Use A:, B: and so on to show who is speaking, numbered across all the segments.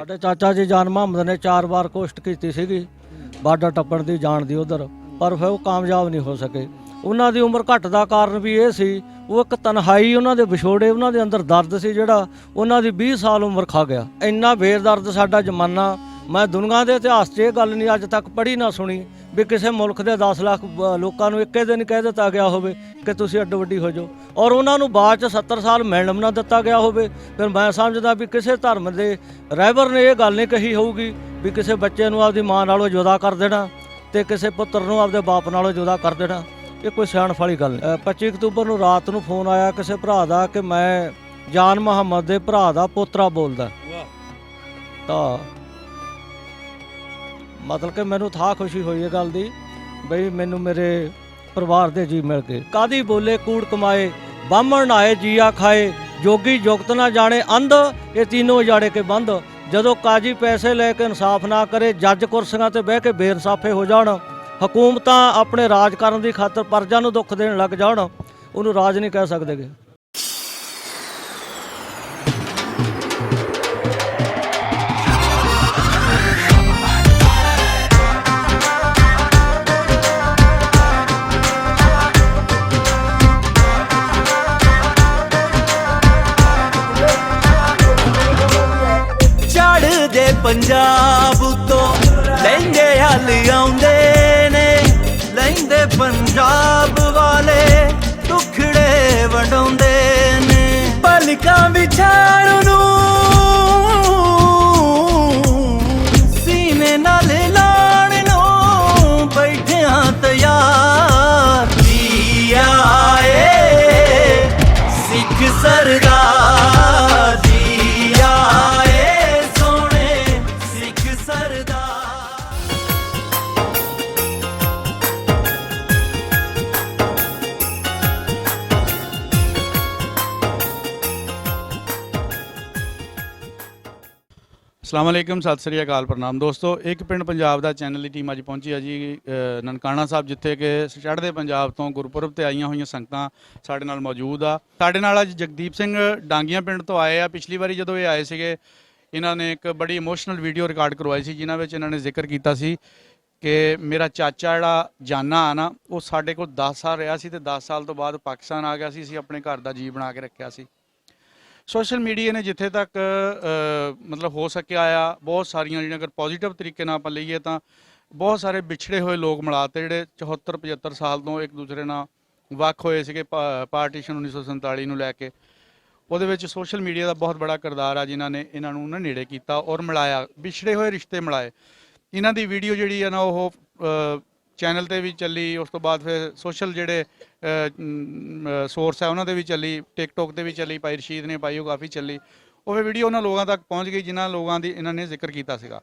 A: ਸਾਡੇ ਚਾਚਾ ਜੀ ਜਾਨ ਮੁਹੰਮਦ ਨੇ 4 ਵਾਰ ਕੋਸ਼ਿਸ਼ ਕੀਤੀ ਸੀਗੀ ਬਾਰਡਰ ਟੱਪਣ ਦੀ ਜਾਣ ਦੀ ਉਧਰ, ਪਰ ਫਿਰ ਉਹ ਕਾਮਯਾਬ ਨਹੀਂ ਹੋ ਸਕੇ। ਉਹਨਾਂ ਦੀ ਉਮਰ ਘੱਟ ਦਾ ਕਾਰਨ ਵੀ ਇਹ ਸੀ, ਉਹ ਇੱਕ ਤਨਹਾਈ, ਉਹਨਾਂ ਦੇ ਵਿਛੋੜੇ, ਉਹਨਾਂ ਦੇ ਅੰਦਰ ਦਰਦ ਸੀ ਜਿਹੜਾ ਉਹਨਾਂ ਦੀ 20 ਸਾਲ ਉਮਰ ਖਾ ਗਿਆ। ਇੰਨਾ ਬੇਦਰਦ ਸਾਡਾ ਜ਼ਮਾਨਾ, ਮੈਂ ਦੁਨੀਆ ਦੇ ਇਤਿਹਾਸ 'ਚ ਇਹ ਗੱਲ ਨਹੀਂ ਅੱਜ ਤੱਕ ਪੜ੍ਹੀ ਨਾ ਸੁਣੀ ਵੀ ਕਿਸੇ ਮੁਲਕ ਦੇ 10 ਲੱਖ ਲੋਕਾਂ ਨੂੰ ਇੱਕੇ ਦਿਨ ਕਹਿ ਦਿੱਤਾ ਗਿਆ ਹੋਵੇ ਕਿ ਤੁਸੀਂ ਅੱਡੋ ਵੱਡੀ ਹੋ ਜਾਓ, ਔਰ ਉਹਨਾਂ ਨੂੰ ਬਾਅਦ 'ਚ 70 ਸਾਲ ਮਿਲਣ ਨਾ ਦਿੱਤਾ ਗਿਆ ਹੋਵੇ। ਫਿਰ ਮੈਂ ਸਮਝਦਾ ਵੀ ਕਿਸੇ ਧਰਮ ਦੇ ਰਹਿਬਰ ਨੇ ਇਹ ਗੱਲ ਨਹੀਂ ਕਹੀ ਹੋਊਗੀ ਵੀ ਕਿਸੇ ਬੱਚੇ ਨੂੰ ਆਪਦੀ ਮਾਂ ਨਾਲੋਂ ਜੁਦਾ ਕਰ ਦੇਣਾ ਤੇ ਕਿਸੇ ਪੁੱਤਰ ਨੂੰ ਆਪਦੇ ਬਾਪ ਨਾਲੋਂ ਜੁਦਾ ਕਰ ਦੇਣਾ, ਇਹ ਕੋਈ ਸਿਆਣਪ ਵਾਲੀ ਗੱਲ ਨਹੀਂ। 25 ਅਕਤੂਬਰ ਨੂੰ ਰਾਤ ਨੂੰ ਫੋਨ ਆਇਆ ਕਿਸੇ ਭਰਾ ਦਾ ਕਿ ਮੈਂ ਜਾਨ ਮੁਹੰਮਦ ਦੇ ਭਰਾ ਦਾ ਪੋਤਰਾ ਬੋਲਦਾ, ਤਾਂ ਮਤਲਬ ਕਿ ਮੈਨੂੰ ਥਾਂ ਖੁਸ਼ੀ ਹੋਈ ਇਹ ਗੱਲ ਦੀ ਬਈ ਮੈਨੂੰ ਮੇਰੇ ਪਰਿਵਾਰ ਦੇ ਜੀ ਮਿਲ ਗਏ। ਕਾਦੀ ਬੋਲੇ ਕੂੜ ਕਮਾਏ, ਬਾਹਮਣ ਆਏ ਜੀਆ ਖਾਏ, ਜੋਗੀ ਜੁਗਤ ਨਾ ਜਾਣੇ ਅੰਧ, ਇਹ तीनों ਉਜਾੜੇ ਕੇ ਬੰਦ। ਜਦੋਂ ਕਾਜੀ ਪੈਸੇ ਲੈ ਕੇ ਇਨਸਾਫ ਨਾ ਕਰੇ, ਜੱਜ ਕੁਰਸੀਆਂ ਤੇ ਬਹਿ ਕੇ ਬੇਇਨਸਾਫੇ ਹੋ ਜਾਣ, ਹਕੂਮਤਾਂ ਆਪਣੇ ਰਾਜ ਕਰਨ ਦੀ ਖਾਤਰ ਪਰਜਾ ਨੂੰ ਦੁੱਖ ਦੇਣ ਲੱਗ ਜਾਣ, ਉਹਨੂੰ ਰਾਜ ਨਹੀਂ ਕਹਿ ਸਕਦੇਗੇ।
B: ਚੜ੍ਹਦੇ ਪੰਜਾਬ ਤੋਂ ਲਹਿੰਦੇ ਹੱਲ ਆਉਂਦੇ ਨੇ, ਲਹਿੰਦੇ ਪੰਜਾਬ ਵਾਲੇ ਟੁਕੜੇ ਵੰਡਾਉਂਦੇ ਨੇ। ਪਲਕਾਂ ਵਿਛਾਣ ਨੂੰ ਸੀਨੇ ਨਾਲ ਲਾਣ ਨੂੰ ਬੈਠਿਆਂ ਤਿਆਰ, ਜੀ ਆਏ ਸਿੱਖ ਸਰਦਾਰ, ਜੀ ਆਏ ਸੋਹਣੇ ਸਿੱਖ ਸਰਦਾਰ।
C: ਅਸਲਾਮ ਵਾਲੇਕਮ, ਸਤਿ ਸ੍ਰੀ ਅਕਾਲ, ਪ੍ਰਣਾਮ ਦੋਸਤੋ। ਇੱਕ ਪਿੰਡ ਪੰਜਾਬ ਦਾ ਚੈਨਲ ਦੀ ਟੀਮ ਅੱਜ ਪਹੁੰਚੀ ਹੈ ਜੀ ਨਨਕਾਣਾ ਸਾਹਿਬ, ਜਿੱਥੇ ਕਿ ਚੜ੍ਹਦੇ ਪੰਜਾਬ ਤੋਂ ਗੁਰਪੁਰਬ ਤੇ ਆਈਆਂ ਹੋਈਆਂ ਸੰਗਤਾਂ ਸਾਡੇ ਨਾਲ ਮੌਜੂਦ ਆ। ਸਾਡੇ ਨਾਲ ਅੱਜ ਜਗਦੀਪ ਸਿੰਘ ਡਾਂਗੀਆਂ ਪਿੰਡ ਤੋਂ ਆਏ ਆ। ਪਿਛਲੀ ਵਾਰੀ ਜਦੋਂ ਇਹ ਆਏ ਸੀਗੇ, ਇਹਨਾਂ ਨੇ ਇੱਕ ਬੜੀ ਇਮੋਸ਼ਨਲ ਵੀਡੀਓ ਰਿਕਾਰਡ ਕਰਵਾਈ ਸੀ, ਜਿਨ੍ਹਾਂ ਵਿੱਚ ਇਹਨਾਂ ਨੇ ਜ਼ਿਕਰ ਕੀਤਾ ਸੀ ਕਿ ਮੇਰਾ ਚਾਚਾ ਜਿਹੜਾ ਜਾਨਾ ਆ ਨਾ, ਉਹ ਸਾਡੇ ਕੋਲ 10 ਸਾਲ ਰਿਹਾ ਸੀ ਤੇ 10 ਸਾਲ ਤੋਂ ਬਾਅਦ ਪਾਕਿਸਤਾਨ ਆ ਗਿਆ ਸੀ। ਅਸੀਂ ਆਪਣੇ ਘਰ ਦਾ ਜੀ ਬਣਾ ਕੇ ਰੱਖਿਆ ਸੀ। ਸੋਸ਼ਲ ਮੀਡੀਆ ਨੇ ਜਿੱਥੇ ਤੱਕ ਮਤਲਬ ਹੋ ਸਕਿਆ ਆ, ਬਹੁਤ ਸਾਰੀਆਂ ਜਿਹੜੀਆਂ ਅਗਰ ਪੋਜ਼ੀਟਿਵ ਤਰੀਕੇ ਨਾਲ ਆਪਾਂ ਲਈਏ ਤਾਂ ਬਹੁਤ ਸਾਰੇ ਵਿਛੜੇ ਹੋਏ ਲੋਕ ਮਿਲਾਤੇ, ਜਿਹੜੇ 74-75 ਸਾਲ ਤੋਂ ਇੱਕ ਦੂਸਰੇ ਨਾਲ ਵੱਖ ਹੋਏ ਸੀਗੇ ਪਾਰਟੀਸ਼ਨ 1947 ਨੂੰ ਲੈ ਕੇ। ਉਹਦੇ ਵਿੱਚ ਸੋਸ਼ਲ ਮੀਡੀਆ ਦਾ ਬਹੁਤ ਬੜਾ ਕਿਰਦਾਰ ਆ, ਜਿਨ੍ਹਾਂ ਨੇ ਇਹਨਾਂ ਨੂੰ ਨੇੜੇ ਕੀਤਾ ਔਰ ਮਿਲਾਇਆ, ਵਿਛੜੇ ਹੋਏ ਰਿਸ਼ਤੇ ਮਿਲਾਏ। ਇਹਨਾਂ ਦੀ ਵੀਡੀਓ ਜਿਹੜੀ ਆ ਨਾ ਉਹ ਚੈਨਲ ਤੇ ਵੀ ਚੱਲੀ, ਉਸ ਤੋਂ ਬਾਅਦ ਫਿਰ ਸੋਸ਼ਲ ਜਿਹੜੇ ਸੋਰਸ ਹੈ ਉਹਨਾਂ ਦੇ ਵੀ ਚੱਲੀ, ਟਿਕਟੋਕ ਤੇ ਵੀ ਚੱਲੀ, ਭਾਈ ਰਸ਼ੀਦ ਨੇ ਪਾਈ, ਉਹ ਕਾਫੀ ਚੱਲੀ। ਉਹ ਫਿਰ ਵੀਡੀਓ ਉਹਨਾਂ ਲੋਕਾਂ ਤੱਕ ਪਹੁੰਚ ਗਈ ਜਿਨ੍ਹਾਂ ਲੋਕਾਂ ਦੀ ਇਹਨਾਂ ਨੇ ਜ਼ਿਕਰ ਕੀਤਾ ਸੀਗਾ,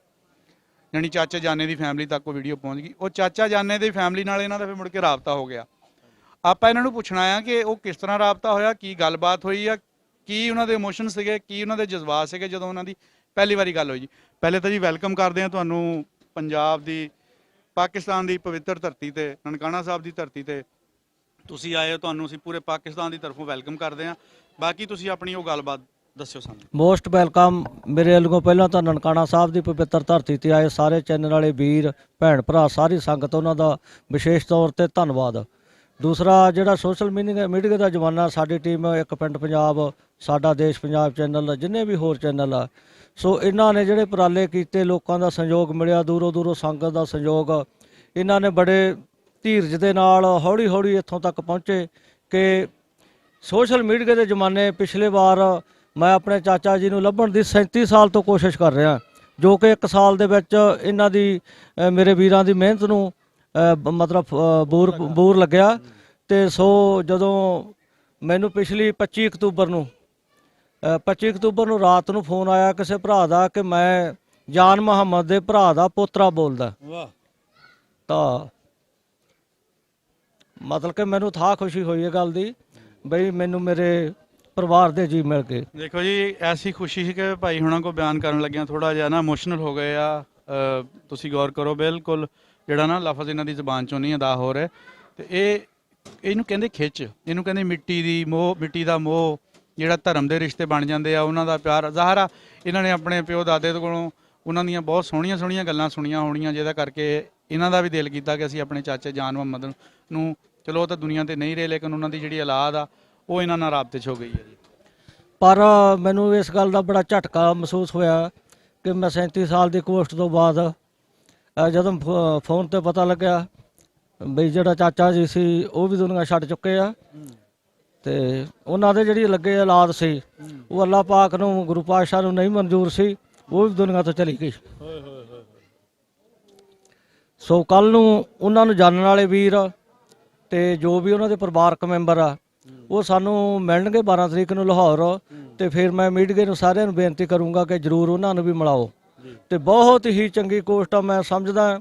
C: ਯਾਨੀ ਚਾਚਾ ਜਾਨੇ ਦੀ ਫੈਮਿਲੀ ਤੱਕ ਉਹ ਵੀਡੀਓ ਪਹੁੰਚ ਗਈ। ਉਹ ਚਾਚਾ ਜਾਨੇ ਦੀ ਫੈਮਿਲੀ ਨਾਲ ਇਹਨਾਂ ਦਾ ਫਿਰ ਮੁੜ ਕੇ ਰਾਬਤਾ ਹੋ ਗਿਆ। ਆਪਾਂ ਇਹਨਾਂ ਨੂੰ ਪੁੱਛਣਾ ਆ ਕਿ ਉਹ ਕਿਸ ਤਰ੍ਹਾਂ ਰਾਬਤਾ ਹੋਇਆ, ਕੀ ਗੱਲਬਾਤ ਹੋਈ ਆ, ਕੀ ਉਹਨਾਂ ਦੇ ਇਮੋਸ਼ਨ ਸੀਗੇ, ਕੀ ਉਹਨਾਂ ਦੇ ਜਜ਼ਬਾਤ ਸੀਗੇ ਜਦੋਂ ਉਹਨਾਂ ਦੀ ਪਹਿਲੀ ਵਾਰੀ ਗੱਲ ਹੋਈ ਜੀ। ਪਹਿਲੇ ਤਾਂ ਜੀ ਵੈਲਕਮ ਕਰਦੇ ਹਾਂ ਤੁਹਾਨੂੰ ਪੰਜਾਬ ਦੀ, ਪਾਕਿਸਤਾਨ ਦੀ ਪਵਿੱਤਰ ਧਰਤੀ ਤੇ, ਨਨਕਾਣਾ ਸਾਹਿਬ ਦੀ ਧਰਤੀ ਤੇ ਤੁਸੀਂ ਆਏ ਹੋ। ਤੁਹਾਨੂੰ ਅਸੀਂ ਪੂਰੇ ਪਾਕਿਸਤਾਨ ਦੀ ਤਰਫੋਂ ਵੈਲਕਮ ਕਰਦੇ ਹਾਂ। ਬਾਕੀ ਤੁਸੀਂ ਆਪਣੀ ਉਹ ਗੱਲਬਾਤ ਦੱਸਿਓ ਸਾਨੂੰ।
A: ਮੋਸਟ ਵੈਲਕਮ ਮੇਰੇ ਵੱਲੋਂ। ਪਹਿਲਾਂ ਤਾਂ ਨਨਕਾਣਾ ਸਾਹਿਬ ਦੀ ਪਵਿੱਤਰ ਧਰਤੀ ਤੇ ਆਏ ਸਾਰੇ ਚੈਨਲ ਵਾਲੇ ਵੀਰ ਭੈਣ ਭਰਾ, ਸਾਰੀ ਸੰਗਤ, ਉਹਨਾਂ ਦਾ ਵਿਸ਼ੇਸ਼ ਤੌਰ ਤੇ ਧੰਨਵਾਦ। ਦੂਸਰਾ ਜਿਹੜਾ ਸੋਸ਼ਲ ਮੀਡੀਆ ਦਾ ਜ਼ਮਾਨਾ, ਸਾਡੀ ਟੀਮ ਇੱਕ ਪਿੰਡ ਪੰਜਾਬ, ਸਾਡਾ ਦੇਸ਼ ਪੰਜਾਬ ਚੈਨਲ, ਜਿੰਨੇ ਵੀ ਹੋਰ ਚੈਨਲ ਆ, ਸੋ ਇਹਨਾਂ ਨੇ ਜਿਹੜੇ ਉਪਰਾਲੇ ਕੀਤੇ, ਲੋਕਾਂ ਦਾ ਸਹਿਯੋਗ ਮਿਲਿਆ, ਦੂਰੋਂ ਦੂਰੋਂ ਸੰਗਤ ਦਾ ਸਹਿਯੋਗ, ਇਹਨਾਂ ਨੇ ਬੜੇ ਧੀਰਜ ਦੇ ਨਾਲ ਹੌਲੀ ਹੌਲੀ ਇੱਥੋਂ ਤੱਕ ਪਹੁੰਚੇ ਕਿ ਸੋਸ਼ਲ ਮੀਡੀਆ ਦੇ ਜ਼ਮਾਨੇ, ਪਿਛਲੇ ਵਾਰ ਮੈਂ ਆਪਣੇ ਚਾਚਾ ਜੀ ਨੂੰ ਲੱਭਣ ਦੀ 37 ਸਾਲ ਤੋਂ ਕੋਸ਼ਿਸ਼ ਕਰ ਰਿਹਾ, ਜੋ ਕਿ 1 ਸਾਲ ਦੇ ਵਿੱਚ ਇਹਨਾਂ ਦੀ ਮੇਰੇ ਵੀਰਾਂ ਦੀ ਮਿਹਨਤ ਨੂੰ ਮਤਲਬ ਬੂਰ ਲੱਗਿਆ। ਤੇ ਸੋ ਜਦੋਂ ਮੈਨੂੰ ਪਿਛਲੀ 25 ਅਕਤੂਬਰ ਨੂੰ ਰਾਤ ਨੂੰ ਫੋਨ ਆਇਆ ਕਿਸੇ ਭਰਾ ਦਾ ਕਿ ਮੈਂ ਜਾਨ ਮੁਹੰਮਦ ਦੇ ਭਰਾ ਦਾ ਪੋਤਰਾ ਬੋਲਦਾ, ਤਾਂ ਮਤਲਬ ਕਿ ਮੈਨੂੰ ਥਾਂ ਖੁਸ਼ੀ ਹੋਈ ਇਹ ਗੱਲ ਦੀ ਬਈ ਮੈਨੂੰ ਮੇਰੇ ਪਰਿਵਾਰ ਦੇ ਜੀ ਮਿਲ ਗਏ।
C: ਦੇਖੋ ਜੀ, ਐਸੀ ਖੁਸ਼ੀ ਸੀ ਕਿ ਭਾਈ ਹੁਣਾਂ ਕੋ ਬਿਆਨ ਕਰਨ ਲੱਗਿਆ ਥੋੜਾ ਜਿਹਾ ਨਾ ਇਮੋਸ਼ਨਲ ਹੋ ਗਏ ਆ। ਤੁਸੀਂ ਗੌਰ ਕਰੋ, ਬਿਲਕੁਲ ਜਿਹੜਾ ਨਾ ਲਫ਼ਜ਼ ਇਹਨਾਂ ਦੀ ਜ਼ਬਾਨ ਚੋਂ ਨਹੀਂ ਅਦਾ ਹੋ ਰਿਹਾ। ਤੇ ਇਹਨੂੰ ਕਹਿੰਦੇ ਖਿੱਚ, ਇਹਨੂੰ ਕਹਿੰਦੇ ਮਿੱਟੀ ਦੀ ਮੋਹ, ਮਿੱਟੀ ਦਾ ਮੋਹ, ਜਿਹੜਾ ਧਰਮ ਦੇ ਰਿਸ਼ਤੇ ਬਣ ਜਾਂਦੇ ਆ ਉਹਨਾਂ ਦਾ ਪਿਆਰ ਜ਼ਾਹਰ ਆ ਇਹਨਾਂ ਨੇ ਆਪਣੇ ਪਿਓ ਦਾਦੇ ਤੋਂ ਕੋਲੋਂ ਉਹਨਾਂ ਦੀਆਂ ਬਹੁਤ ਸੋਹਣੀਆਂ ਸੋਹਣੀਆਂ ਗੱਲਾਂ ਸੁਣੀਆਂ ਹੋਣੀਆਂ, ਜਿਹਦਾ ਕਰਕੇ ਇਹਨਾਂ ਦਾ ਵੀ ਦਿਲ ਕੀਤਾ ਕਿ ਅਸੀਂ ਆਪਣੇ ਚਾਚੇ ਜਾਨ ਮੁਹੰਮਦ ਨੂੰ, ਚਲੋ ਉਹ ਤਾਂ ਦੁਨੀਆ ਤੇ ਨਹੀਂ ਰਹੇ ਲੇਕਿਨ ਉਹਨਾਂ ਦੀ ਜਿਹੜੀ ਔਲਾਦ ਆ ਉਹ ਇਹਨਾਂ ਨਾਲ ਰਾਬਤੇ 'ਚ ਹੋ ਗਈ ਹੈ ਜੀ।
A: ਪਰ ਮੈਨੂੰ ਇਸ ਗੱਲ ਦਾ ਬੜਾ ਝਟਕਾ ਮਹਿਸੂਸ ਹੋਇਆ ਕਿ ਮੈਂ 37 ਸਾਲ ਦੀ ਕੋਸਟ ਤੋਂ ਬਾਅਦ ਜਦੋਂ ਫੋਨ ਤੇ ਪਤਾ ਲੱਗਿਆ ਬਈ ਜਿਹੜਾ ਚਾਚਾ ਜੀ ਸੀ ਉਹ ਵੀ ਦੁਨੀਆ ਛੱਡ ਚੁੱਕੇ ਆ, ਤੇ ਉਹਨਾਂ ਦੇ ਜਿਹੜੀ ਲੱਗੇ ਔਲਾਦ ਸੀ ਉਹ ਅੱਲਾਹ ਪਾਕ ਨੂੰ, ਗੁਰੂ ਪਾਤਸ਼ਾਹ ਨੂੰ ਨਹੀਂ ਮਨਜ਼ੂਰ ਸੀ, ਉਹ ਵੀ ਦੁਨੀਆ ਤੋਂ ਚਲੀ ਗਈ। ਸੋ ਕੱਲ ਨੂੰ ਉਹਨਾਂ ਨੂੰ ਜਾਣਨ ਵਾਲੇ ਵੀਰ ਤੇ ਜੋ ਵੀ ਉਹਨਾਂ ਦੇ ਪਰਿਵਾਰਕ ਮੈਂਬਰ ਆ ਉਹ ਸਾਨੂੰ ਮਿਲਣਗੇ 12 ਤਰੀਕ ਨੂੰ ਲਾਹੌਰ, ਤੇ ਫਿਰ ਮੈਂ ਮੀਡੀਆ ਨੂੰ ਸਾਰਿਆਂ ਨੂੰ ਬੇਨਤੀ ਕਰੂੰਗਾ ਕਿ ਜ਼ਰੂਰ ਉਹਨਾਂ ਨੂੰ ਵੀ ਮਿਲਾਓ। ਤੇ ਬਹੁਤ ਹੀ ਚੰਗੀ ਕੋਸ਼ਟ ਆ, ਮੈਂ ਸਮਝਦਾ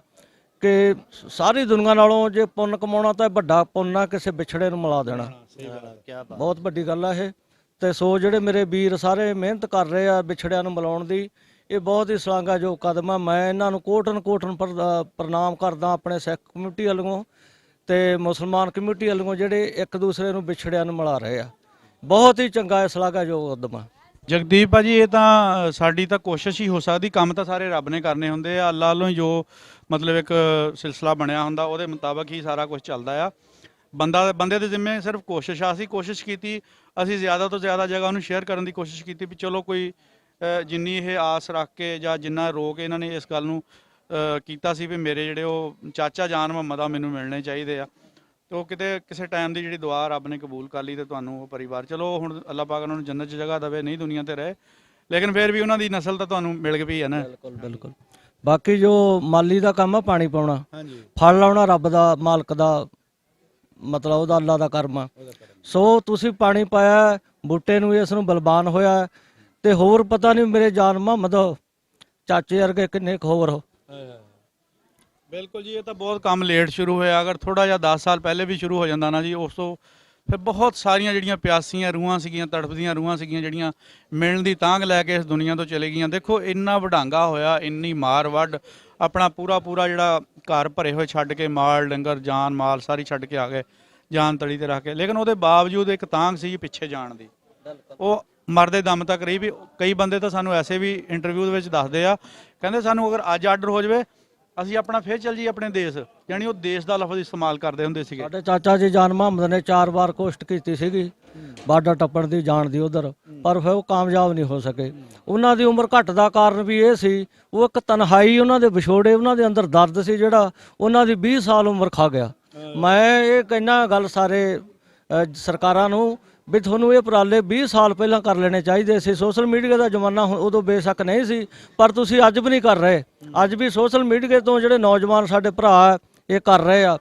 A: ਕਿ ਸਾਰੀ ਦੁਨੀਆ ਨਾਲੋਂ ਜੇ ਪੁੰਨ ਕਮਾਉਣਾ ਤਾਂ ਵੱਡਾ ਪੁੰਨ ਆ ਕਿਸੇ ਵਿਛੜੇ ਨੂੰ ਮਿਲਾ ਦੇਣਾ, ਬਹੁਤ ਵੱਡੀ ਗੱਲ ਆ ਇਹ। ਤੇ ਸੋ ਜਿਹੜੇ ਮੇਰੇ ਵੀਰ ਸਾਰੇ ਮਿਹਨਤ ਕਰ ਰਹੇ ਆ ਵਿਛੜਿਆਂ ਨੂੰ ਮਿਲਾਉਣ ਦੀ, ਇਹ ਬਹੁਤ ਹੀ ਸ਼ਲਾਘਾਯੋਗ ਕਦਮ ਆ। ਮੈਂ ਇਹਨਾਂ ਨੂੰ ਕੋਟਨ ਪ੍ਰਣਾਮ ਕਰਦਾ ਆਪਣੇ ਸਿੱਖ ਕਮਿਊਨਿਟੀ ਵੱਲੋਂ ਤੇ ਮੁਸਲਮਾਨ ਕਮਿਊਨਿਟੀ ਵੱਲੋਂ, ਜਿਹੜੇ ਇੱਕ ਦੂਸਰੇ ਨੂੰ ਵਿਛੜਿਆਂ ਨੂੰ ਮਿਲਾ ਰਹੇ ਆ। ਬਹੁਤ ਹੀ ਚੰਗਾ ਸ਼ਲਾਘਾਯੋਗ ਕਦਮ ਆ।
C: ਜਗਦੀਪ ਭਾਜੀ ਇਹ ਤਾਂ ਸਾਡੀ ਤਾਂ ਕੋਸ਼ਿਸ਼ ਹੀ ਹੋ ਸਕਦੀ, ਕੰਮ ਤਾਂ ਸਾਰੇ ਰੱਬ ਨੇ ਕਰਨੇ ਹੁੰਦੇ ਆ, ਅੱਲਾ ਵੱਲੋਂ ਹੀ ਜੋ ਮਤਲਬ ਇੱਕ ਸਿਲਸਿਲਾ ਬਣਿਆ ਹੁੰਦਾ ਉਹਦੇ ਮੁਤਾਬਕ ਹੀ ਸਾਰਾ ਕੁਝ ਚੱਲਦਾ ਆ। ਬੰਦੇ ਦੇ ਜ਼ਿੰਮੇ ਸਿਰਫ ਕੋਸ਼ਿਸ਼ ਆ, ਅਸੀਂ ਕੋਸ਼ਿਸ਼ ਕੀਤੀ, ਅਸੀਂ ਜ਼ਿਆਦਾ ਤੋਂ ਜ਼ਿਆਦਾ ਜਗ੍ਹਾ ਨੂੰ ਸ਼ੇਅਰ ਕਰਨ ਦੀ ਕੋਸ਼ਿਸ਼ ਕੀਤੀ ਵੀ ਚਲੋ ਕੋਈ ਜਿੰਨੀ ਇਹ ਆਸ ਰੱਖ ਕੇ ਜਾਂ ਜਿੰਨਾ ਰੋ ਕੇ ਇਹਨਾਂ ਨੇ ਇਸ ਗੱਲ ਨੂੰ ਕੀਤਾ ਸੀ ਵੀ ਮੇਰੇ ਜਿਹੜੇ ਉਹ ਚਾਚਾ ਜਾਨ ਮੁਹੰਮਦ ਆ ਮੈਨੂੰ ਮਿਲਣੇ ਚਾਹੀਦੇ ਆ, ਤੇ ਉਹ ਕਿਤੇ ਕਿਸੇ ਟਾਈਮ ਦੀ ਜਿਹੜੀ ਦੁਆ ਰੱਬ ਨੇ ਕਬੂਲ ਕਰ ਲਈ ਤੇ ਤੁਹਾਨੂੰ ਉਹ ਪਰਿਵਾਰ, ਚਲੋ ਹੁਣ ਅੱਲਾਹ ਪਾਕ ਉਹਨਾਂ ਨੂੰ ਜੰਨਤ 'ਚ ਜਗ੍ਹਾ ਦੇਵੇ, ਨਹੀਂ ਦੁਨੀਆ ਤੇ ਰਹੇ ਲੇਕਿਨ ਫਿਰ ਵੀ ਉਹਨਾਂ ਦੀ ਨਸਲ ਤਾਂ ਤੁਹਾਨੂੰ ਮਿਲ ਗਈ ਹੈ ਨਾ।
A: ਬਿਲਕੁਲ ਬਿਲਕੁਲ। ਬਾਕੀ ਜੋ ਮਾਲੀ ਦਾ ਕੰਮ ਆ ਪਾਣੀ ਪਾਉਣਾ,
C: ਹਾਂਜੀ,
A: ਫਲ ਲਾਉਣਾ ਰੱਬ ਦਾ, ਮਾਲਕ ਦਾ, ਮਤਲਬ ਉਹਦਾ ਅੱਲਾ ਦਾ ਕਰਮ ਆ। ਸੋ ਤੁਸੀਂ ਪਾਣੀ ਪਾਇਆ ਬੂਟੇ ਨੂੰ, ਇਸ ਨੂੰ ਬਲਬਾਨ ਹੋਇਆ, ਤੇ ਹੋਰ ਪਤਾ ਨਹੀਂ ਮੇਰੇ ਜਾਨ ਮੁਹੰਮਦ ਚਾਚੇ ਵਰਗੇ ਕਿੰਨੇ ਕੁ ਹੋਰ।
C: ਬਿਲਕੁਲ ਜੀ, ਇਹ ਤਾਂ ਬਹੁਤ ਕੰਮ ਲੇਟ ਸ਼ੁਰੂ ਹੋਇਆ, ਅਗਰ ਥੋੜਾ ਜਿਹਾ 10 ਸਾਲ ਪਹਿਲੇ ਵੀ ਸ਼ੁਰੂ ਹੋ ਜਾਂਦਾ ਨਾ ਜੀ, ਉਸ ਤੋਂ ਫਿਰ ਬਹੁਤ ਸਾਰੀਆਂ ਜਿਹੜੀਆਂ ਪਿਆਸੀਆਂ ਰੂਹਾਂ ਸੀਗੀਆਂ, ਤੜਫਦੀਆਂ ਰੂਹਾਂ ਸੀਗੀਆਂ, ਜਿਹੜੀਆਂ ਮਿਲਣ ਦੀ ਤਾਂਘ ਲੈ ਕੇ ਇਸ ਦੁਨੀਆ ਤੋਂ ਚਲੇ ਗਈਆਂ। ਦੇਖੋ ਇੰਨਾ ਵਡਾਂਗਾ ਹੋਇਆ, ਇੰਨੀ ਮਾਰ ਵੱਢ, ਆਪਣਾ ਪੂਰਾ ਜਿਹੜਾ ਘਰ ਭਰੇ ਹੋਏ ਛੱਡ ਕੇ, ਮਾਲ ਡੰਗਰ ਜਾਨ ਮਾਲ ਸਾਰੀ ਛੱਡ ਕੇ ਆ ਗਏ ਜਾਨ ਤਲੀ ਤੇ ਰੱਖ ਕੇ, ਲੇਕਿਨ ਉਹਦੇ ਬਾਵਜੂਦ ਇੱਕ ਤਾਂਘ ਸੀ ਪਿੱਛੇ ਜਾਣ ਦੀ, ਉਹ ਮਰਦੇ ਦਮ ਤੱਕ ਰਹੀ। ਵੀ ਕਈ ਬੰਦੇ ਤਾਂ ਸਾਨੂੰ ਐਸੇ ਵੀ ਇੰਟਰਵਿਊ ਦੇ ਵਿੱਚ ਦੱਸਦੇ ਆ, ਕਹਿੰਦੇ ਸਾਨੂੰ ਅਗਰ ਅੱਜ ਆਰਡਰ ਹੋ ਜਾਵੇ ਅਸੀਂ ਆਪਣਾ ਫੇਰ ਚੱਲ ਜੀ ਆਪਣੇ ਦੇਸ਼, ਯਾਨੀ ਉਹ ਦੇਸ਼ ਦਾ ਲਫ਼ਜ਼ ਇਸਤੇਮਾਲ ਕਰਦੇ ਹੁੰਦੇ ਸੀਗੇ।
A: ਸਾਡੇ ਚਾਚਾ ਜੀ ਜਾਨ ਮੁਹੰਮਦ ਨੇ 4 ਵਾਰ ਕੋਸ਼ਿਸ਼ ਕੀਤੀ ਸੀਗੀ ਬਾਰਡਰ ਟੱਪਣ ਦੀ, ਜਾਣ ਦੀ ਉਧਰ, ਪਰ ਫਿਰ ਉਹ ਕਾਮਯਾਬ ਨਹੀਂ ਹੋ ਸਕੇ। ਉਹਨਾਂ ਦੀ ਉਮਰ ਘੱਟ ਦਾ ਕਾਰਨ ਵੀ ਇਹ ਸੀ, ਉਹ ਇੱਕ ਤਨਹਾਈ, ਉਹਨਾਂ ਦੇ ਵਿਛੋੜੇ, ਉਹਨਾਂ ਦੇ ਅੰਦਰ ਦਰਦ ਸੀ ਜਿਹੜਾ ਉਹਨਾਂ ਦੀ 20 ਸਾਲ ਉਮਰ ਖਾ ਗਿਆ। ਮੈਂ ਇਹ ਕਹਿਣਾ ਗੱਲ ਸਾਰੇ ਸਰਕਾਰਾਂ ਨੂੰ ਵੀ ਤੁਹਾਨੂੰ ਇਹ ਉਪਰਾਲੇ 20 ਸਾਲ ਪਹਿਲਾਂ ਕਰ ਲੈਣੇ ਚਾਹੀਦੇ ਸੀ। ਸੋਸ਼ਲ ਮੀਡੀਆ ਦਾ ਜ਼ਮਾਨਾ ਉਦੋਂ ਬੇਸ਼ੱਕ ਨਹੀਂ ਸੀ, ਪਰ ਤੁਸੀਂ ਅੱਜ ਵੀ ਨਹੀਂ ਕਰ ਰਹੇ। ਅੱਜ ਵੀ ਸੋਸ਼ਲ ਮੀਡੀਆ ਤੋਂ ਜਿਹੜੇ ਨੌਜਵਾਨ ਸਾਡੇ ਭਰਾ ਇਹ ਕਰ ਰਹੇ ਆ,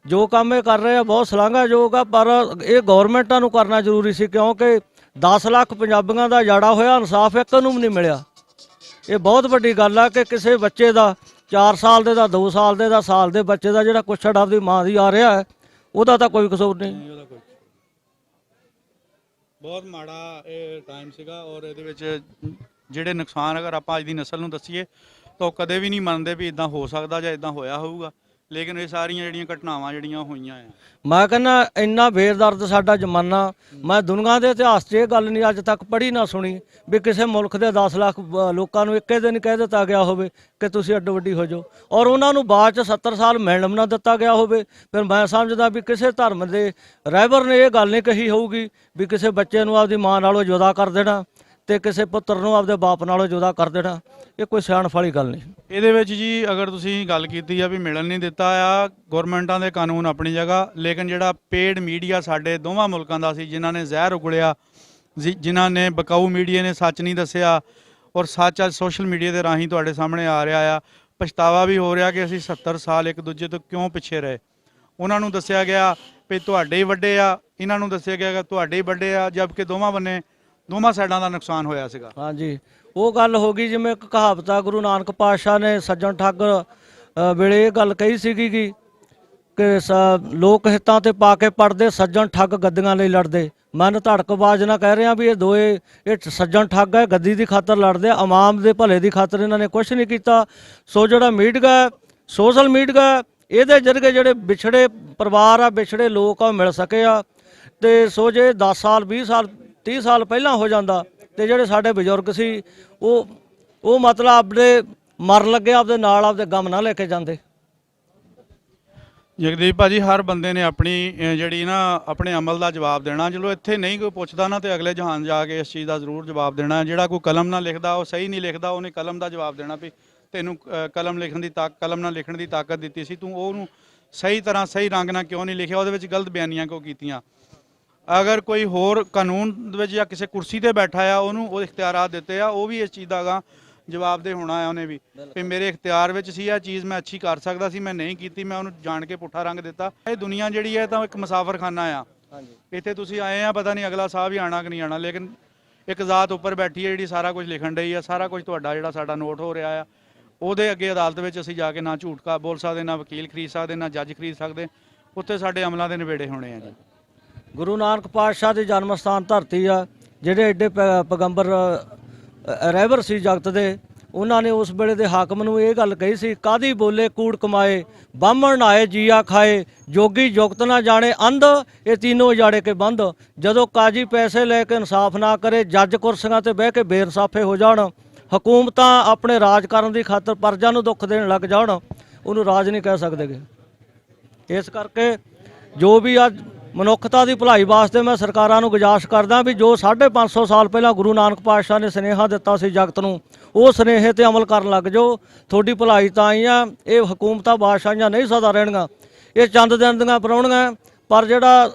A: ਜੋ ਕੰਮ ਇਹ ਕਰ ਰਹੇ ਆ ਬਹੁਤ ਸ਼ਲਾਘਾਯੋਗ ਆ, ਪਰ ਇਹ ਗੌਰਮੈਂਟਾਂ ਨੂੰ ਕਰਨਾ ਜ਼ਰੂਰੀ ਸੀ, ਕਿਉਂਕਿ 10 ਲੱਖ ਪੰਜਾਬੀਆਂ ਦਾ ਜਾੜਾ ਹੋਇਆ, ਇਨਸਾਫ ਇੱਕ ਨੂੰ ਵੀ ਨਹੀਂ ਮਿਲਿਆ। ਇਹ ਬਹੁਤ ਵੱਡੀ ਗੱਲ ਆ ਕਿ ਕਿਸੇ ਬੱਚੇ ਦਾ 4 ਸਾਲ ਦੇ ਦਾ, 2 ਸਾਲ ਦੇ ਦਾ, ਸਾਲ ਦੇ ਬੱਚੇ ਦਾ ਜਿਹੜਾ ਕੁਛੜ ਆਪਦੀ ਮਾਂ ਦੀ ਆ ਰਿਹਾ ਹੈ, ਉਹਦਾ ਤਾਂ ਕੋਈ ਕਸੂਰ ਨਹੀਂ।
C: ਬਹੁਤ ਮਾੜਾ ਇਹ ਟਾਈਮ ਸੀਗਾ, ਔਰ ਇਹਦੇ ਵਿੱਚ ਜਿਹੜੇ ਨੁਕਸਾਨ ਅਗਰ ਆਪਾਂ ਅੱਜ ਦੀ ਨਸਲ ਨੂੰ ਦੱਸੀਏ ਤਾਂ ਉਹ ਕਦੇ ਵੀ ਨਹੀਂ ਮੰਨਦੇ ਵੀ ਇਦਾਂ ਹੋ ਸਕਦਾ ਜਾਂ ਇਦਾਂ ਹੋਇਆ ਹੋਊਗਾ, ਲੇਕਿਨ ਇਹ ਸਾਰੀਆਂ ਜਿਹੜੀਆਂ ਘਟਨਾਵਾਂ ਜਿਹੜੀਆਂ ਹੋਈਆਂ ਆ,
A: ਮੈਂ ਕਹਿੰਦਾ ਇੰਨਾ ਬੇਦਰਦ ਸਾਡਾ ਜ਼ਮਾਨਾ, ਮੈਂ ਦੁਨੀਆ ਦੇ ਇਤਿਹਾਸ 'ਚ ਇਹ ਗੱਲ ਨਹੀਂ ਅੱਜ ਤੱਕ ਪੜ੍ਹੀ ਨਾ ਸੁਣੀ ਵੀ ਕਿਸੇ ਮੁਲਕ ਦੇ 10 ਲੱਖ ਲੋਕਾਂ ਨੂੰ ਇੱਕੇ ਦਿਨ ਕਹਿ ਦਿੱਤਾ ਗਿਆ ਹੋਵੇ ਕਿ ਤੁਸੀਂ ਅੱਡੋ ਵੱਡੀ ਹੋ ਜਾਓ, ਔਰ ਉਹਨਾਂ ਨੂੰ ਬਾਅਦ 'ਚ 70 ਸਾਲ ਮਿਲਣ ਨਾ ਦਿੱਤਾ ਗਿਆ ਹੋਵੇ। ਫਿਰ ਮੈਂ ਸਮਝਦਾ ਵੀ ਕਿਸੇ ਧਰਮ ਦੇ ਰਹਿਬਰ ਨੇ ਇਹ ਗੱਲ ਨਹੀਂ ਕਹੀ ਹੋਊਗੀ ਵੀ ਕਿਸੇ ਬੱਚੇ ਨੂੰ ਆਪਦੀ ਮਾਂ ਨਾਲੋਂ ਜੁਦਾ ਕਰ ਦੇਣਾ ਤੇ ਕਿਸੇ ਪੁੱਤਰ ਨੂੰ ਆਪਦੇ ਬਾਪ ਨਾਲੋਂ ਜੁਦਾ ਕਰ ਦੇਣਾ, ਇਹ ਕੋਈ ਸਿਆਣਪ ਵਾਲੀ ਗੱਲ ਨਹੀਂ।
C: ਇਹਦੇ ਵਿੱਚ ਜੀ ਅਗਰ ਤੁਸੀਂ ਗੱਲ ਕੀਤੀ ਆ ਵੀ ਮਿਲਣ ਨਹੀਂ ਦਿੱਤਾ ਆ, ਗੌਰਮੈਂਟਾਂ ਦੇ ਕਾਨੂੰਨ ਆਪਣੀ ਜਗ੍ਹਾ, ਲੇਕਿਨ ਜਿਹੜਾ ਪੇਡ ਮੀਡੀਆ ਸਾਡੇ ਦੋਵਾਂ ਮੁਲਕਾਂ ਦਾ ਸੀ, ਜਿਨ੍ਹਾਂ ਨੇ ਜ਼ਹਿਰ ਉਗਲਿਆ, ਜਿਨ੍ਹਾਂ ਨੇ ਬਕਾਊ ਮੀਡੀਆ ਨੇ ਸੱਚ ਨਹੀਂ ਦੱਸਿਆ, ਔਰ ਸੱਚ ਅੱਜ ਸੋਸ਼ਲ ਮੀਡੀਆ ਦੇ ਰਾਹੀਂ ਤੁਹਾਡੇ ਸਾਹਮਣੇ ਆ ਰਿਹਾ ਆ। ਪਛਤਾਵਾ ਵੀ ਹੋ ਰਿਹਾ ਕਿ ਅਸੀਂ 70 ਸਾਲ ਇੱਕ ਦੂਜੇ ਤੋਂ ਕਿਉਂ ਪਿੱਛੇ ਰਹੇ। ਉਹਨਾਂ ਨੂੰ ਦੱਸਿਆ ਗਿਆ ਵੀ ਤੁਹਾਡੇ ਹੀ ਵੱਡੇ ਆ, ਇਹਨਾਂ ਨੂੰ ਦੱਸਿਆ ਗਿਆ ਕਿ ਤੁਹਾਡੇ ਹੀ ਵੱਡੇ ਆ, ਜਦਕਿ ਦੋਵਾਂ ਸਾਈਡਾਂ ਦਾ ਨੁਕਸਾਨ ਹੋਇਆ ਸੀਗਾ।
A: ਹਾਂਜੀ, ਉਹ ਗੱਲ ਹੋ ਗਈ ਜਿਵੇਂ ਇੱਕ ਕਹਾਵਤ ਆ, ਗੁਰੂ ਨਾਨਕ ਪਾਤਸ਼ਾਹ ਨੇ ਸੱਜਣ ਠੱਗ ਵੇਲੇ ਇਹ ਗੱਲ ਕਹੀ ਸੀਗੀ ਕਿ ਲੋਕ ਹਿੱਤਾਂ ਤੇ ਪਾ ਕੇ ਪੜਦੇ, ਸੱਜਣ ਠੱਗ ਗੱਦੀਆਂ ਲਈ ਲੜਦੇ। ਮਨ ਧੜਕਬਾਜ਼ ਨਾ ਕਹਿ ਰਿਹਾ ਵੀ ਇਹ ਦੋਏ ਇਹ ਸੱਜਣ ਠੱਗ ਹੈ, ਗੱਦੀ ਦੀ ਖਾਤਰ ਲੜਦੇ, ਆਵਾਮ ਦੇ ਭਲੇ ਦੀ ਖਾਤਰ ਇਹਨਾਂ ਨੇ ਕੁਝ ਨਹੀਂ ਕੀਤਾ। ਸੋ ਜਿਹੜਾ ਮੀਡੀਆ, ਸੋਸ਼ਲ ਮੀਡੀਆ, ਇਹਦੇ ਜ਼ਰੀਏ ਜਿਹੜੇ ਵਿਛੜੇ ਪਰਿਵਾਰ ਆ, ਵਿਛੜੇ ਲੋਕ ਆ, ਮਿਲ ਸਕੇ ਆ। ਤੇ ਸੋ ਜੇ 10 ਸਾਲ 20 ਸਾਲ 30 ਸਾਲ ਪਹਿਲਾਂ ਹੋ ਜਾਂਦਾ ਤੇ ਜਿਹੜੇ ਸਾਡੇ ਬਜ਼ੁਰਗ ਸੀ ਉਹ ਮਤਲਬ ਆਪਣੇ ਮਰਨ ਲੱਗੇ ਆਪਦੇ ਨਾਲ ਆਪਦੇ ਗਮ ਨਾ ਲੈ ਕੇ ਜਾਂਦੇ।
C: ਜਗਦੀਪ ਭਾਜੀ, ਹਰ ਬੰਦੇ ਨੇ ਆਪਣੀ ਜਿਹੜੀ ਨਾ ਆਪਣੇ ਅਮਲ ਦਾ ਜਵਾਬ ਦੇਣਾ। ਚਲੋ ਇੱਥੇ ਨਹੀਂ ਕੋਈ ਪੁੱਛਦਾ ਨਾ ਤੇ ਅਗਲੇ ਜਹਾਨ ਜਾ ਕੇ ਇਸ ਚੀਜ਼ ਦਾ ਜ਼ਰੂਰ ਜਵਾਬ ਦੇਣਾ। ਜਿਹੜਾ ਕੋਈ ਕਲਮ ਨਾਲ ਲਿਖਦਾ ਉਹ ਸਹੀ ਨਹੀਂ ਲਿਖਦਾ, ਉਹਨੇ ਕਲਮ ਦਾ ਜਵਾਬ ਦੇਣਾ ਵੀ ਤੈਨੂੰ ਕਲਮ ਨਾਲ ਲਿਖਣ ਦੀ ਤਾਕਤ ਦਿੱਤੀ ਸੀ, ਤੂੰ ਉਹਨੂੰ ਸਹੀ ਤਰ੍ਹਾਂ ਸਹੀ ਰੰਗ ਨਾਲ ਕਿਉਂ ਨਹੀਂ ਲਿਖਿਆ, ਉਹਦੇ ਵਿੱਚ ਗਲਤ ਬਿਆਨੀਆਂ ਕਿਉਂ ਕੀਤੀਆਂ। ਅਗਰ ਕੋਈ ਹੋਰ ਕਾਨੂੰਨ ਦੇ ਵਿੱਚ ਜਾਂ ਕਿਸੇ ਕੁਰਸੀ ਤੇ ਬੈਠਾ ਆ, ਉਹਨੂੰ ਉਹ ਇਖਤਿਆਰਾਤ ਦਿੱਤੇ ਆ, ਉਹ ਵੀ ਇਸ ਚੀਜ਼ ਦਾ ਗਾ ਜਵਾਬਦੇਹ ਹੋਣਾ ਆ ਉਹਨੇ ਵੀ ਮੇਰੇ ਇਖਤਿਆਰ ਵਿੱਚ ਸੀ, ਇਹ ਚੀਜ਼ ਮੈਂ ਅੱਛੀ ਕਰ ਸਕਦਾ ਸੀ, ਮੈਂ ਨਹੀਂ ਕੀਤੀ, ਮੈਂ ਉਹਨੂੰ ਜਾਣ ਕੇ ਪੁੱਠਾ ਰੰਗ ਦਿੱਤਾ। ਇਹ ਦੁਨੀਆ ਜਿਹੜੀ ਹੈ ਤਾਂ ਇੱਕ ਮੁਸਾਫਰਖਾਨਾ ਆ। ਇੱਥੇ ਤੁਸੀਂ ਆਏ ਆ, ਪਤਾ ਨਹੀਂ ਅਗਲਾ ਸਾਹ ਵੀ ਆਣਾ ਕਿ ਨਹੀਂ ਆਣਾ, ਲੇਕਿਨ ਇੱਕ ਜ਼ਾਤ ਉੱਪਰ ਬੈਠੀ ਹੈ ਜਿਹੜੀ ਸਾਰਾ ਕੁਝ ਲਿਖਣ ਡਈ ਆ। ਸਾਰਾ ਕੁਝ ਤੁਹਾਡਾ ਜਿਹੜਾ ਸਾਡਾ ਨੋਟ ਹੋ ਰਿਹਾ ਆ, ਉਹਦੇ ਅੱਗੇ ਅਦਾਲਤ ਵਿੱਚ ਅਸੀਂ ਜਾ ਕੇ ਨਾ ਝੂਠ ਬੋਲ ਸਕਦੇ, ਨਾ ਵਕੀਲ ਖਰੀਦ ਸਕਦੇ, ਨਾ ਜੱਜ ਖਰੀਦ ਸਕਦੇ। ਉੱਥੇ ਸਾਡੇ ਅਮਲਾਂ ਦੇ ਨਿਬੇੜੇ ਹੋਣੇ ਆ ਜੀ।
A: ਗੁਰੂ ਨਾਨਕ ਪਾਤਸ਼ਾਹ ਦੀ ਜਨਮ ਸਥਾਨ ਧਰਤੀ ਆ, ਜਿਹੜੇ ਐਡੇ ਪੈਗੰਬਰ ਰਹਿਬਰ ਸੀ ਜਗਤ ਦੇ, ਉਹਨਾਂ ਨੇ ਉਸ ਵੇਲੇ ਦੇ ਹਾਕਮ ਨੂੰ ਇਹ ਗੱਲ ਕਹੀ ਸੀ, ਕਾਦੀ ਬੋਲੇ ਕੂੜ ਕਮਾਏ, ਬਾਹਮਣ ਨਾਏ ਜੀਆ ਖਾਏ, ਜੋਗੀ ਜੁਗਤ ਨਾ ਜਾਣੇ ਅੰਧ, ਇਹ तीनों ਉਜਾੜੇ ਕੇ ਬੰਦ। ਜਦੋਂ ਕਾਜੀ ਪੈਸੇ ਲੈ ਕੇ ਇਨਸਾਫ ਨਾ ਕਰੇ, ਜੱਜ ਕੁਰਸੀਆਂ ਤੇ ਬਹਿ ਕੇ ਬੇਇਨਸਾਫੇ ਹੋ ਜਾਣ, ਹਕੂਮਤਾਂ ਆਪਣੇ ਰਾਜ ਕਰਨ ਦੀ ਖਾਤਰ ਪਰਜਾ ਨੂੰ ਦੁੱਖ ਦੇਣ ਲੱਗ ਜਾਣ, ਉਹਨੂੰ ਰਾਜ ਨਹੀਂ ਕਹਿ ਸਕਦੇਗੇ। ਇਸ ਕਰਕੇ ਜੋ ਵੀ ਅੱਜ ਮਨੁੱਖਤਾ ਦੀ ਭਲਾਈ ਵਾਸਤੇ ਮੈਂ ਸਰਕਾਰਾਂ ਨੂੰ ਗੁਜ਼ਾਰਿਸ਼ ਕਰਦਾ ਵੀ ਜੋ 550 ਸਾਲ ਪਹਿਲਾਂ ਗੁਰੂ ਨਾਨਕ ਪਾਤਸ਼ਾਹ ਨੇ ਸੁਨੇਹਾ ਦਿੱਤਾ ਸੀ ਜਗਤ ਨੂੰ, ਉਹ ਸੁਨੇਹੇ ਤੇ ਅਮਲ ਕਰਨ ਲੱਗ ਜਾਓ। ਤੁਹਾਡੀ ਭਲਾਈ ਤਾਂ ਹੀ ਆ। ਇਹ ਹਕੂਮਤਾਂ ਬਾਦਸ਼ਾਹੀਆਂ ਨਹੀਂ ਸਦਾ ਰਹਿਣਗੀਆਂ, ਇਹ ਚੰਦ ਦਿਨ ਦੀਆਂ ਪਰਾਉਣੀਆਂ, ਪਰ ਜਿਹੜਾ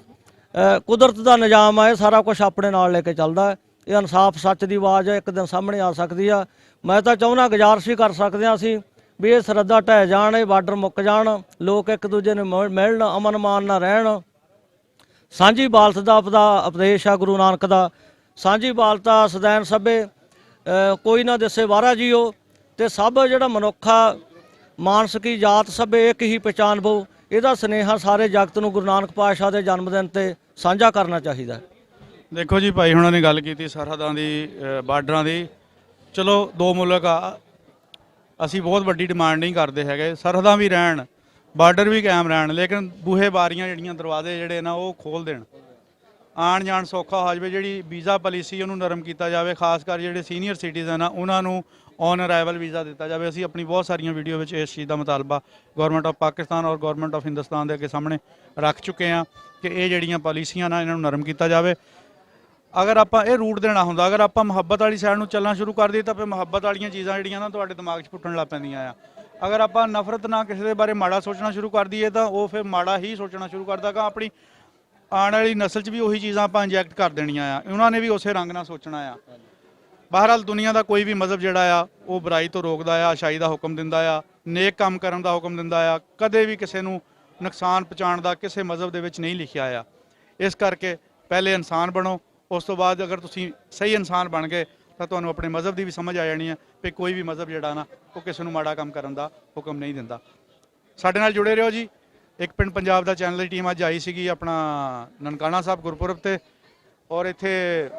A: ਕੁਦਰਤ ਦਾ ਨਿਜ਼ਾਮ ਆ ਇਹ ਸਾਰਾ ਕੁਝ ਆਪਣੇ ਨਾਲ ਲੈ ਕੇ ਚੱਲਦਾ। ਇਹ ਇਨਸਾਫ ਸੱਚ ਦੀ ਆਵਾਜ਼ ਇੱਕ ਦਿਨ ਸਾਹਮਣੇ ਆ ਸਕਦੀ ਆ। ਮੈਂ ਤਾਂ ਚਾਹੁੰਦਾ ਗੁਜ਼ਾਰਿਸ਼ ਵੀ ਕਰ ਸਕਦੇ ਹਾਂ ਅਸੀਂ ਵੀ ਇਹ ਸਰਹੱਦਾਂ ਢਹਿ ਜਾਣ, ਇਹ ਬਾਰਡਰ ਮੁੱਕ ਜਾਣ, ਲੋਕ ਇੱਕ ਦੂਜੇ ਨੂੰ ਮਿਲਣ, ਅਮਨ ਮਾਨ ਨਾਲ ਰਹਿਣ। ਸਾਂਝੀ ਬਾਲਤ ਦਾ ਉਪਦੇਸ਼ ਆ ਗੁਰੂ ਨਾਨਕ ਦਾ, ਸਾਂਝੀ ਬਾਲਤਾ ਸਦੈਨ ਸਭੇ ਕੋਈ ਨਾ ਦਿਸੇ ਵਾਰਾ ਜੀਓ, ਤੇ ਸਭ ਜਿਹੜਾ ਮਨੁੱਖਾ ਮਾਨਸਿਕੀ ਜਾਤ ਸਭੇ ਇੱਕ ਹੀ ਪਹਿਚਾਨ ਬੋ। ਇਹਦਾ ਸੁਨੇਹਾ ਸਾਰੇ ਜਗਤ ਨੂੰ ਗੁਰੂ ਨਾਨਕ ਪਾਤਸ਼ਾਹ ਦੇ ਜਨਮ ਦਿਨ ਤੇ ਸਾਂਝਾ ਕਰਨਾ ਚਾਹੀਦਾ।
C: ਦੇਖੋ ਜੀ, ਭਾਈ ਹੁਣਾਂ ਨੇ ਗੱਲ ਕੀਤੀ ਸਰਹੱਦਾਂ ਦੀ, ਬਾਰਡਰਾਂ ਦੀ। ਚਲੋ ਦੋ ਮੁਲਕ ਆ, ਅਸੀਂ ਬਹੁਤ ਵੱਡੀ ਡਿਮਾਂਡ ਨਹੀਂ ਕਰਦੇ ਹੈਗੇ, ਸਰਹੱਦਾਂ ਵੀ ਰਹਿਣ, ਬਾਰਡਰ ਵੀ ਕਾਇਮ ਰਹਿਣ, ਲੇਕਿਨ ਬੂਹੇ ਬਾਰੀਆਂ ਜਿਹੜੀਆਂ ਦਰਵਾਜ਼ੇ ਜਿਹੜੇ ਨਾ ਉਹ ਖੋਲ੍ਹ ਦੇਣ, ਆਉਣ ਜਾਣ ਸੌਖਾ ਹੋ ਜਾਵੇ। ਜਿਹੜੀ ਵੀਜ਼ਾ ਪਾਲਿਸੀ ਉਹਨੂੰ ਨਰਮ ਕੀਤਾ ਜਾਵੇ, ਖਾਸ ਕਰ ਜਿਹੜੇ ਸੀਨੀਅਰ ਸਿਟੀਜ਼ਨ ਆ ਉਹਨਾਂ ਨੂੰ ਔਨ ਅਰਾਈਵਲ ਵੀਜ਼ਾ ਦਿੱਤਾ ਜਾਵੇ। ਅਸੀਂ ਆਪਣੀ ਬਹੁਤ ਸਾਰੀਆਂ ਵੀਡੀਓ ਵਿੱਚ ਇਸ ਚੀਜ਼ ਦਾ ਮੁਤਾਲਬਾ ਗਵਰਨਮੈਂਟ ਆਫ ਪਾਕਿਸਤਾਨ ਔਰ ਗਵਰਨਮੈਂਟ ਆਫ ਹਿੰਦੁਸਤਾਨ ਦੇ ਅੱਗੇ ਸਾਹਮਣੇ ਰੱਖ ਚੁੱਕੇ ਹਾਂ ਕਿ ਇਹ ਜਿਹੜੀਆਂ ਪਾਲਿਸੀਆਂ ਨਾ ਇਹਨਾਂ ਨੂੰ ਨਰਮ ਕੀਤਾ ਜਾਵੇ। ਅਗਰ ਆਪਾਂ ਇਹ ਰੂਟ ਦੇਣਾ ਹੁੰਦਾ, ਅਗਰ ਆਪਾਂ ਮੁਹੱਬਤ ਵਾਲੀ ਸਾਈਡ ਨੂੰ ਚੱਲਣਾ ਸ਼ੁਰੂ ਕਰ ਦਈਏ ਤਾਂ ਫਿਰ ਮੁਹੱਬਤ ਵਾਲੀਆਂ ਚੀਜ਼ਾਂ ਜਿਹੜੀਆਂ ਨਾ ਤੁਹਾਡੇ ਦਿਮਾਗ 'ਚ ਫੁੱਟਣ ਲੱਗ ਪੈਂਦੀਆਂ ਆ। ਅਗਰ ਆਪਾਂ ਨਫ਼ਰਤ ਨਾਲ ਕਿਸੇ ਦੇ ਬਾਰੇ ਮਾੜਾ ਸੋਚਣਾ ਸ਼ੁਰੂ ਕਰ ਦਈਏ ਤਾਂ ਉਹ ਫਿਰ ਮਾੜਾ ਹੀ ਸੋਚਣਾ ਸ਼ੁਰੂ ਕਰਦਾ ਕਿ ਆਪਣੀ ਆਉਣ ਵਾਲੀ ਨਸਲ 'ਚ ਵੀ ਉਹੀ ਚੀਜ਼ਾਂ ਆਪਾਂ ਇੰਜੈਕਟ ਕਰ ਦੇਣੀਆਂ ਆ, ਉਹਨਾਂ ਨੇ ਵੀ ਉਸੇ ਰੰਗ ਨਾਲ ਸੋਚਣਾ ਆ। ਬਹਰਹਾਲ ਦੁਨੀਆ ਦਾ ਕੋਈ ਵੀ ਮਜ਼ਹਬ ਜਿਹੜਾ ਆ ਉਹ ਬੁਰਾਈ ਤੋਂ ਰੋਕਦਾ ਆ, ਅੱਛਾਈ ਦਾ ਹੁਕਮ ਦਿੰਦਾ ਆ, ਨੇਕ ਕੰਮ ਕਰਨ ਦਾ ਹੁਕਮ ਦਿੰਦਾ ਆ, ਕਦੇ ਵੀ ਕਿਸੇ ਨੂੰ ਨੁਕਸਾਨ ਪਹੁੰਚਾਉਣ ਦਾ ਕਿਸੇ ਮਜ਼ਹਬ ਦੇ ਵਿੱਚ ਨਹੀਂ ਲਿਖਿਆ ਆ। ਇਸ ਕਰਕੇ ਪਹਿਲੇ ਇਨਸਾਨ ਬਣੋ, ਉਸ ਤੋਂ ਬਾਅਦ ਅਗਰ ਤੁਸੀਂ ਸਹੀ ਇਨਸਾਨ ਬਣ ਗਏ ਤਾਂ ਤੁਹਾਨੂੰ ਆਪਣੇ ਮਜ਼ਹਬ ਦੀ ਵੀ ਸਮਝ ਆ ਜਾਣੀ ਹੈ ਕਿ ਕੋਈ ਵੀ ਮਜ਼ਹਬ ਜਿਹੜਾ ਨਾ ਉਹ ਕਿਸੇ ਨੂੰ ਮਾੜਾ ਕੰਮ ਕਰਨ ਦਾ ਹੁਕਮ ਨਹੀਂ ਦਿੰਦਾ। ਸਾਡੇ ਨਾਲ ਜੁੜੇ ਰਹੋ ਜੀ। ਇੱਕ ਪਿੰਡ ਪੰਜਾਬ ਦਾ ਚੈਨਲ ਦੀ ਟੀਮ ਅੱਜ ਆਈ ਸੀਗੀ ਆਪਣਾ ਨਨਕਾਣਾ ਸਾਹਿਬ ਗੁਰਪੁਰਬ ਤੇ, ਔਰ ਇੱਥੇ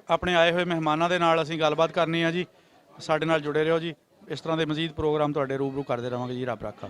C: ਆਪਣੇ ਆਏ ਹੋਏ ਮਹਿਮਾਨਾਂ ਦੇ ਨਾਲ ਅਸੀਂ ਗੱਲਬਾਤ ਕਰਨੀ ਆ ਜੀ। ਸਾਡੇ ਨਾਲ ਜੁੜੇ ਰਹੋ ਜੀ। ਇਸ ਤਰ੍ਹਾਂ ਦੇ ਮਜ਼ੀਦ ਪ੍ਰੋਗਰਾਮ ਤੁਹਾਡੇ ਰੂਬਰੂ ਕਰਦੇ ਰਹਾਂਗੇ ਜੀ। ਰੱਬ ਰਾਖਾ।